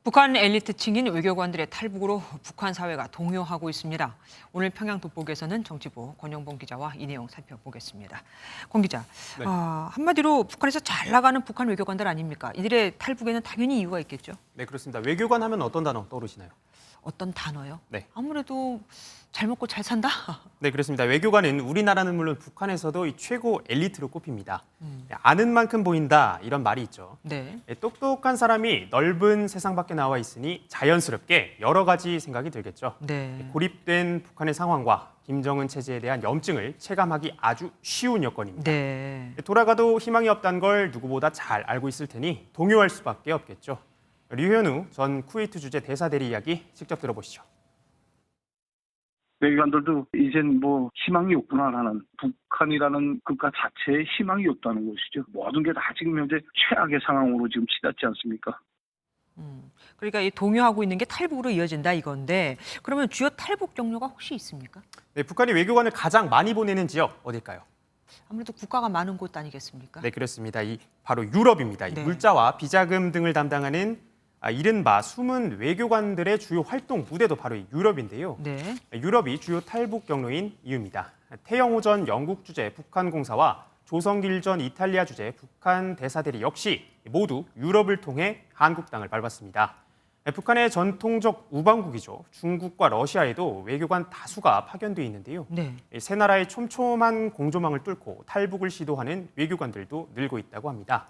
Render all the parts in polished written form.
북한 엘리트층인 외교관들의 탈북으로 북한 사회가 동요하고 있습니다. 오늘 평양 돋보기에서는 정치부 권영봉 기자와 이 내용 살펴보겠습니다. 권 기자, 네. 한마디로 북한에서 잘 나가는 북한 외교관들 아닙니까? 이들의 탈북에는 당연히 이유가 있겠죠? 네, 그렇습니다. 외교관 하면 어떤 단어 떠오르시나요? 어떤 단어요? 네. 아무래도 잘 먹고 잘 산다? 네, 그렇습니다. 외교관은 우리나라는 물론 북한에서도 이 최고 엘리트로 꼽힙니다. 아는 만큼 보인다 이런 말이 있죠. 네. 똑똑한 사람이 넓은 세상 밖에 나와 있으니 자연스럽게 여러 가지 생각이 들겠죠. 네. 고립된 북한의 상황과 김정은 체제에 대한 염증을 체감하기 아주 쉬운 여건입니다. 네. 돌아가도 희망이 없다는 걸 누구보다 잘 알고 있을 테니 동요할 수밖에 없겠죠. 류현우 전 쿠웨이트 주재 대사대리 이야기 직접 들어보시죠. 외교관들도 이젠 뭐 희망이 없구나라는, 북한이라는 국가 자체에 희망이 없다는 것이죠. 모든 게 다 지금 현재 최악의 상황으로 지금 치닫지 않습니까? 그러니까 이 동요하고 있는 게 탈북으로 이어진다 이건데, 그러면 주요 탈북 경로가 혹시 있습니까? 네, 북한이 외교관을 가장 많이 보내는 지역 어딜까요? 아무래도 국가가 많은 곳 아니겠습니까? 네, 그렇습니다. 바로 유럽입니다. 네. 물자와 비자금 등을 담당하는 이른바 숨은 외교관들의 주요 활동 무대도 바로 이 유럽인데요. 네. 유럽이 주요 탈북 경로인 이유입니다. 태영호 전 영국 주재 북한 공사와 조성길 전 이탈리아 주재 북한 대사들이 역시 모두 유럽을 통해 한국 땅을 밟았습니다. 북한의 전통적 우방국이죠. 중국과 러시아에도 외교관 다수가 파견돼 있는데요. 네. 세 나라의 촘촘한 공조망을 뚫고 탈북을 시도하는 외교관들도 늘고 있다고 합니다.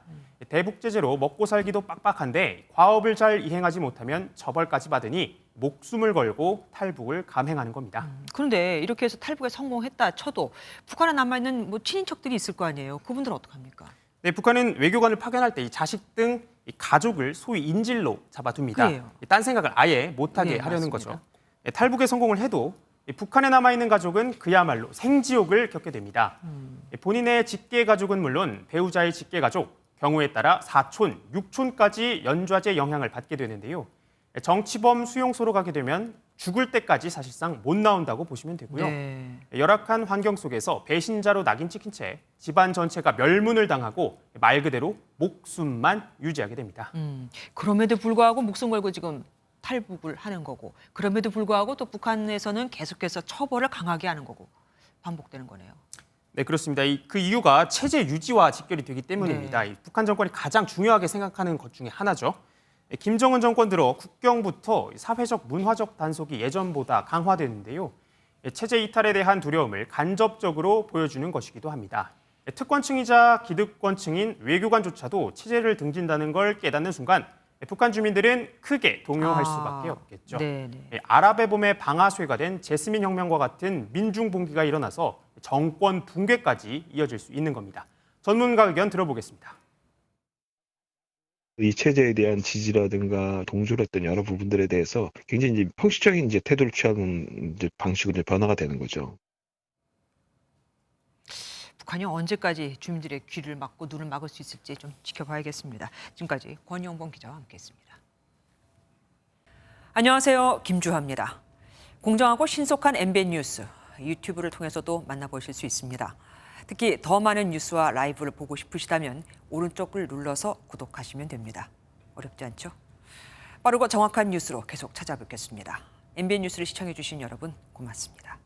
대북 제재로 먹고 살기도 빡빡한데 과업을 잘 이행하지 못하면 처벌까지 받으니 목숨을 걸고 탈북을 감행하는 겁니다. 그런데 이렇게 해서 탈북에 성공했다 쳐도 북한에 남아있는 뭐 친인척들이 있을 거 아니에요. 그분들은 어떡합니까? 네, 북한은 외교관을 파견할 때 이 자식 등 이 가족을 소위 인질로 잡아둡니다. 그래요. 딴 생각을 아예 못하게 네, 하려는 맞습니다. 거죠. 탈북에 성공을 해도 북한에 남아있는 가족은 그야말로 생지옥을 겪게 됩니다. 본인의 직계 가족은 물론 배우자의 직계 가족, 경우에 따라 사촌, 육촌까지 연좌제 영향을 받게 되는데요. 정치범 수용소로 가게 되면 죽을 때까지 사실상 못 나온다고 보시면 되고요. 네. 열악한 환경 속에서 배신자로 낙인 찍힌 채 집안 전체가 멸문을 당하고 말 그대로 목숨만 유지하게 됩니다. 그럼에도 불구하고 목숨 걸고 지금 탈북을 하는 거고, 그럼에도 불구하고 또 북한에서는 계속해서 처벌을 강하게 하는 거고, 반복되는 거네요. 네, 그렇습니다. 그 이유가 체제 유지와 직결이 되기 때문입니다. 네. 북한 정권이 가장 중요하게 생각하는 것 중에 하나죠. 김정은 정권 들어 국경부터 사회적 문화적 단속이 예전보다 강화되는데요. 체제 이탈에 대한 두려움을 간접적으로 보여주는 것이기도 합니다. 특권층이자 기득권층인 외교관조차도 체제를 등진다는 걸 깨닫는 순간 북한 주민들은 크게 동요할 수밖에 없겠죠. 네네. 아랍의 봄에 방아쇠가 된 제스민 혁명과 같은 민중 봉기가 일어나서 정권 붕괴까지 이어질 수 있는 겁니다. 전문가 의견 들어보겠습니다. 이 체제에 대한 지지라든가 동조를 했던 여러 부분들에 대해서 굉장히 이제 형식적인 이제 태도를 취하는 이제 방식으로 이제 변화가 되는 거죠. 북한이 언제까지 주민들의 귀를 막고 눈을 막을 수 있을지 좀 지켜봐야겠습니다. 지금까지 권영봉 기자와 함께했습니다. 안녕하세요, 김주하입니다. 공정하고 신속한 MBN 뉴스 유튜브를 통해서도 만나보실 수 있습니다. 특히 더 많은 뉴스와 라이브를 보고 싶으시다면 오른쪽을 눌러서 구독하시면 됩니다. 어렵지 않죠? 빠르고 정확한 뉴스로 계속 찾아뵙겠습니다. MBN 뉴스를 시청해 주신 여러분 고맙습니다.